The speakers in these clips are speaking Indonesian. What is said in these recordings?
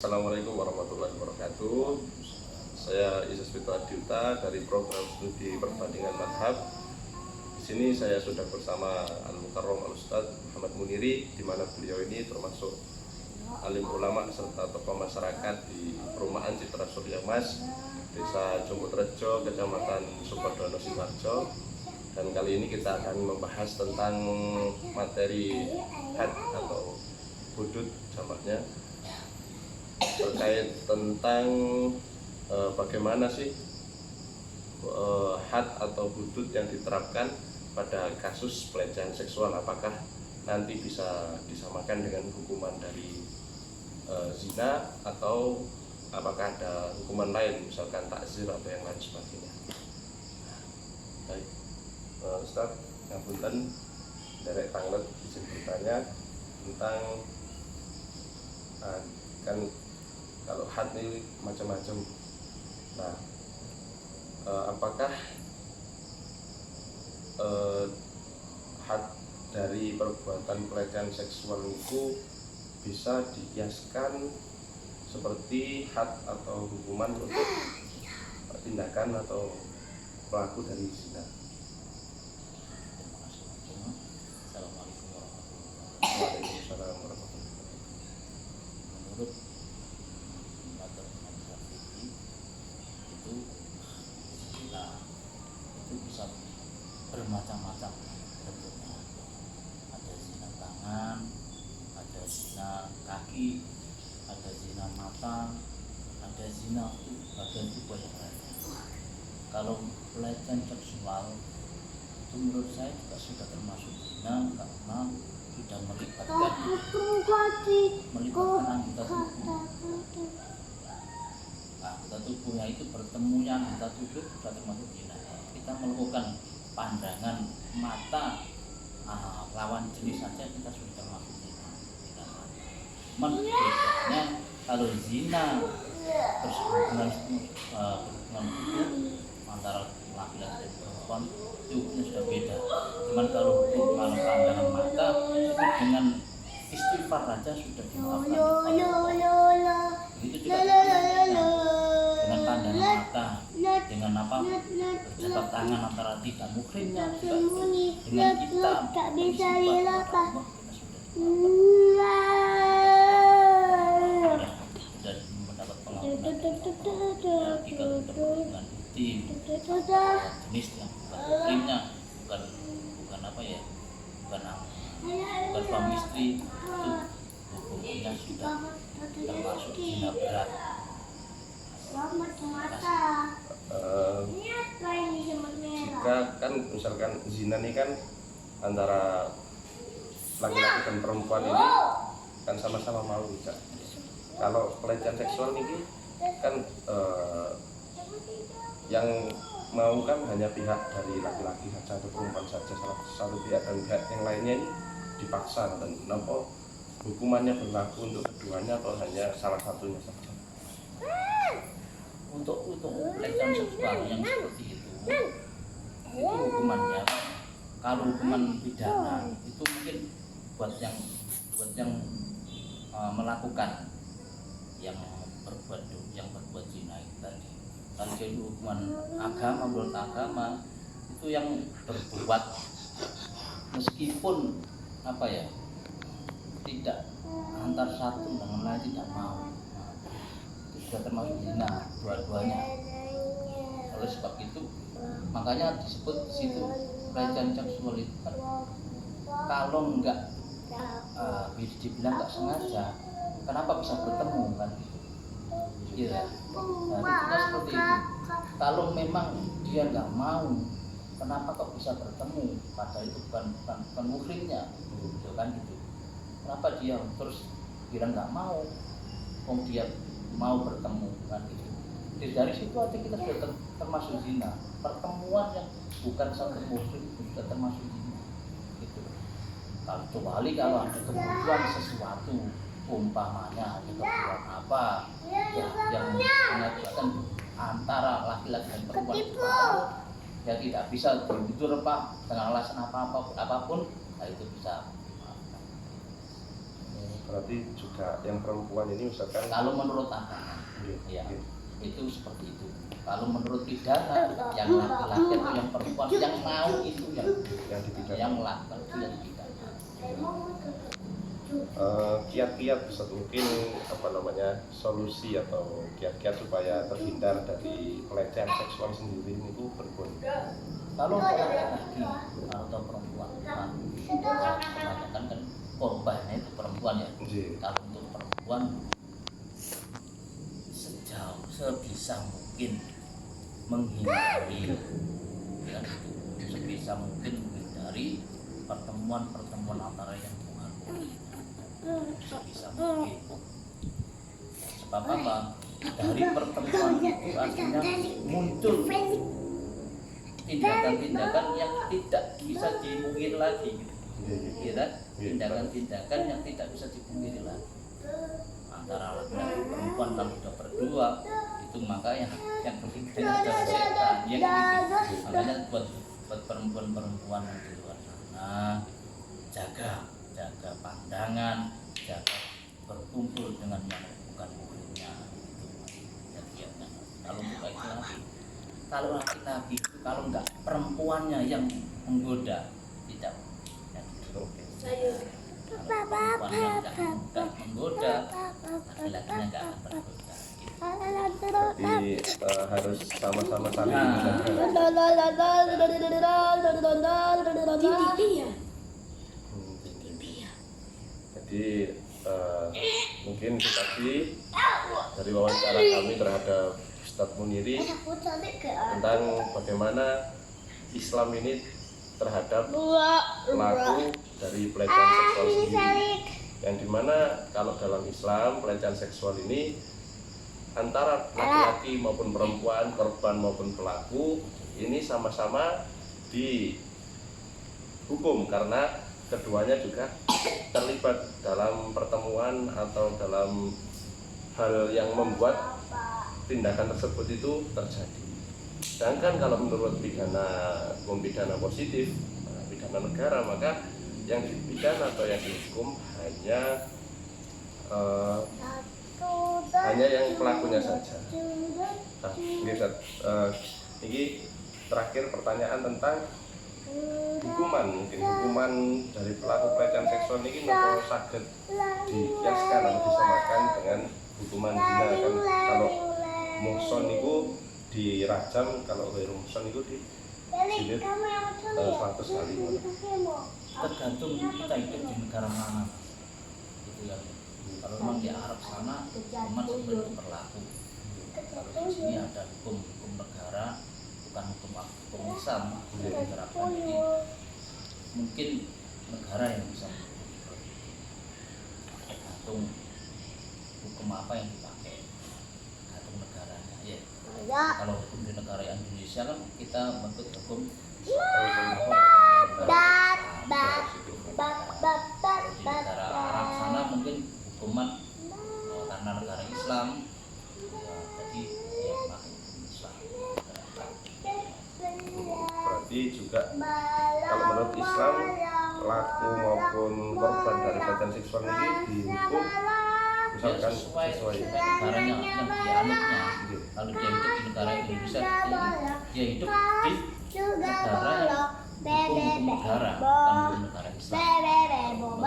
Assalamualaikum warahmatullahi wabarakatuh. Saya Isis Fito Adiuta dari program studi perbandingan madhab. Di sini saya sudah bersama Al-Mukarram Al-Ustadz Muhammad Muniri, di mana beliau ini termasuk alim ulama serta tokoh masyarakat di perumahan Citra Surya Mas, Desa Jumputrejo, Kecamatan Sukodono, Sidoarjo. Dan kali ini kita akan membahas tentang materi had atau hudud jamaknya, terkait tentang bagaimana sih had atau hudud yang diterapkan pada kasus pelecehan seksual. Apakah nanti bisa disamakan dengan hukuman dari zina, atau apakah ada hukuman lain, misalkan takzir atau yang lain sebagainya. Baik, Ustaz ngapunten derek tanglet izin bertanya tentang kan kalau had ini macam-macam. Nah, apakah had dari perbuatan pelecehan seksual itu bisa dikiaskan seperti had atau hukuman untuk tindakan atau pelaku dari zina? Assalamualaikum warahmatullahi wabarakatuh. Waalaikumsalam warahmatullahi wabarakatuh. Menurut mazhab Imam Syafi'i itu zina itu bisa bermacam-macam bentuknya. Ada zina tangan, ada zina kaki, ada zina mata, ada zina bagian tubuh yang lainnya. Kalau pelecehan seksual itu menurut saya juga sudah termasuk zina karena sudah melibatkan anggota tubuh. Anggota tubuhnya itu bertemunya anggota tubuh sudah termasuk zina. Kita melakukan pandangan mata lawan jenis saja kita sudah termasuk zina. Bedanya kalau zina berhubungan tubuh antara laki-laki dan perempuan, hukumnya sudah beda. Cuman kalau pandangan mata itu dengan istighfar saja sudah dimaafkan. Begitu juga dengan pandangan mata, dengan berjabat tangan antara tidak muhrimnya, dengan kita beristighfar kepada Allah, kita sudah mendapat pengampunan. Jadi kalau berhubungan intim jenis yang intimnya bukan apa ya, bukan suami istri, itu hukumnya sudah termasuk zina berat. Jika kan misalkan zina ini kan antara laki-laki dan perempuan ini kan sama-sama mau bisa. Kalau pelecehan seksual ini kan yang mau kan hanya pihak dari laki-laki saja atau perempuan saja, salah satu pihak, dan pihak yang lainnya ini dipaksa. Dan kenapa hukumannya berlaku untuk keduanya atau hanya salah satunya saja? Untuk pelecehan seksual yang seperti itu hukumannya, kalau hukuman pidana itu mungkin buat yang melakukan, yang berbuat zina itu tadi. Kalau jadi hukuman agama, menurut agama itu yang berbuat meskipun apa ya, tidak antar satu dengan lain tidak mau, itu sudah termasuk zina dua-duanya. Oleh sebab itu makanya disebut di situ pelecehan seksual itu kan kalau enggak dibilang enggak sengaja, kenapa bisa bertemu kan gitu. Iya. Nah, itu seperti itu. Kalau memang dia nggak mau, kenapa kok bisa bertemu? Padahal itu bukan muhrimnya, gitu kan gitu. Kenapa dia terus bilang nggak mau? Dia mau bertemu kan gitu. Jadi dari situ aja kita sudah termasuk zina. Pertemuan yang bukan satu muhrim itu sudah termasuk zina. Gitu. Kecuali kalau ada kebutuhan sesuatu, umpamanya ada kebutuhan apa ya, yang mengajukan antara laki-laki dan perempuan, ya tidak bisa tidur Pak dengan alasan apapun, nah itu bisa. Berarti juga yang perempuan ini misalkan kalau menurut agama ya itu seperti itu. Kalau menurut pidana yang laki-laki atau yang perempuan yang mau itu yang dipidana. yang laki-laki itu yang dipidana. Kiat-kiat mungkin solusi atau kiat-kiat supaya terhindar dari pelecehan seksual sendiri itu berbun. Kalau laki-laki atau perempuan kebanyakan kan korbannya itu perempuan ya. Kalau untuk perempuan sebisa mungkin menghindari ya, sebisa mungkin menghindari pertemuan antara yang menghakimi sebisa mungkin. Sebab apa? Dari pertemuan itu artinya muncul tindakan-tindakan yang tidak bisa dipungkiri lagi, gitu. Tindakan-tindakan yang tidak bisa dipungkiri lagi antara laki-laki perempuan. Kalau sudah berdua itu maka yang ketiga sudah setan ya gitu. Makanya buat perempuan-perempuan yang di luar sana jaga pandangan, jaga berkumpul dengan yang bukan muridnya gitu. Kalau laki-laki kalau enggak perempuannya yang menggoda tidak ya, gitu. Kalau perempuan yang enggak menggoda, laki-lakinya enggak akan tergoda. Jadi harus sama-sama saling Jadi mungkin itu tadi dari wawancara kami terhadap Ustadz Muniri tentang bagaimana Islam ini terhadap pelaku dari pelecehan seksual sendiri, yang dimana kalau dalam Islam pelecehan seksual ini antara laki-laki maupun perempuan, korban maupun pelaku ini sama-sama dihukum karena keduanya juga terlibat dalam pertemuan atau dalam hal yang membuat tindakan tersebut itu terjadi. Sedangkan kalau menurut pidana positif, pidana negara, maka yang dipidana atau yang dihukum hanya yang pelakunya saja. Nah, ini terakhir pertanyaan tentang hukuman dari pelaku pelecehan seksual ini mau saged dikiaskan atau disamakan dengan hukuman zina kan. Kalau muhson itu dirajam, kalau ghairu muhson itu dijilid 100 kali. Tergantung kita hidup di negara mana gitu ya. Kalau memang di Arab sana hukuman seperti itu berlaku. Kalau di sini ada hukum negara, bukan hukum Islam yang diterapkan. Jadi mungkin negara yang bisa tergantung hukum apa yang dipakai, tergantung negaranya ya. Kalau hukum di negara Indonesia kan kita bentuk hukum di negara Arab sana mungkin hukuman karena negara Islam ya, jadi ya pakai hukum Islam. Berarti juga kalau menurut Islam pelaku maupun korban dari pelecehan seksual ini dihukum misalkan sesuai negaranya yang dianutnya. Kalau dia hidup di negara Indonesia, dia hidup di negara yang hukum negara, bukan negara Islam. Kalau dia hidup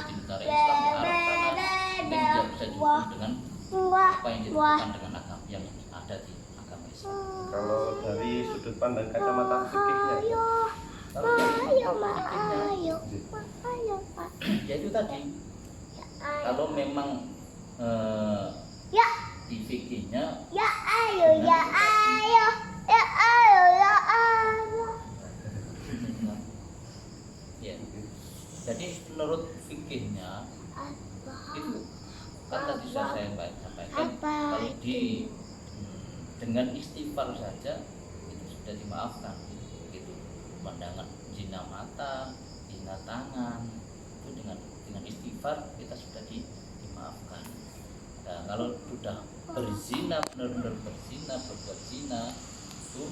di negara Islam di Arab sana, mungkin dia bisa dihukum dengan apa yang dilakukan dengan agama yang ada di agama Islam. Kalau dari sudut pandang kacamata fikihnya, Kalau dari fikihnya, ya itu tadi. Kalau memang di fikihnya ya. Jadi menurut fikihnya itu kan tadi saya sampaikan kalau dengan istighfar saja itu sudah dimaafkan gitu. Pandangan zina mata, zina tangan itu dengan istighfar kita sudah dimaafkan. Nah, kalau sudah berzina, benar-benar berzina, berbuat zina itu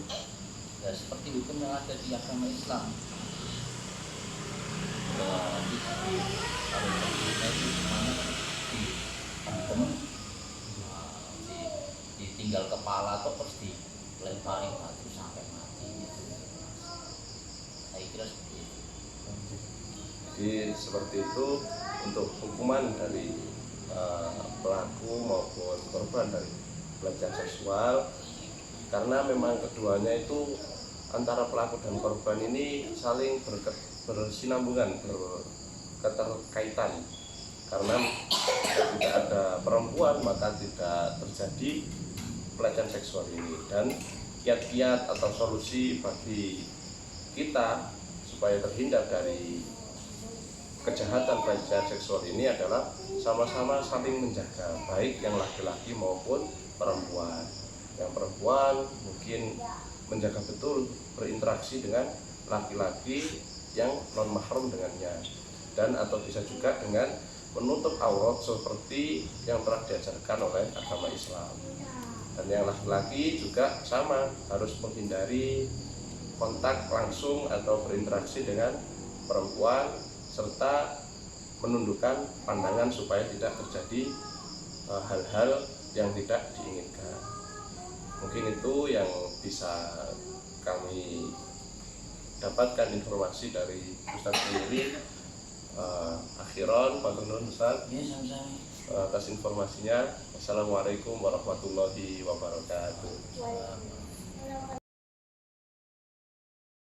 ya seperti hukum yang ada di agama Islam. Kalau berzina itu semuanya temen ditinggal kepala atau terus dilempari batu sampai mati gitu. Saya kira seperti itu. Jadi seperti itu untuk hukuman dari pelaku maupun korban dari pelecehan seksual, karena memang keduanya itu antara pelaku dan korban ini saling bersinambungan, berketerkaitan. Karena jika tidak ada perempuan maka tidak terjadi pelecehan seksual ini. Dan kiat-kiat atau solusi bagi kita supaya terhindar dari kejahatan pelecehan seksual ini adalah sama-sama saling menjaga, baik yang laki-laki maupun perempuan. Yang perempuan mungkin menjaga betul berinteraksi dengan laki-laki yang non mahram dengannya, dan atau bisa juga dengan menutup aurat seperti yang telah diajarkan oleh agama Islam. Dan yang laki-laki juga sama, harus menghindari kontak langsung atau berinteraksi dengan perempuan, serta menundukkan pandangan supaya tidak terjadi hal-hal yang tidak diinginkan. Mungkin itu yang bisa kami dapatkan informasi dari Ustaz sendiri. Akhiran, Pak Nur Ustaz, atas informasinya. Wassalamualaikum warahmatullahi wabarakatuh.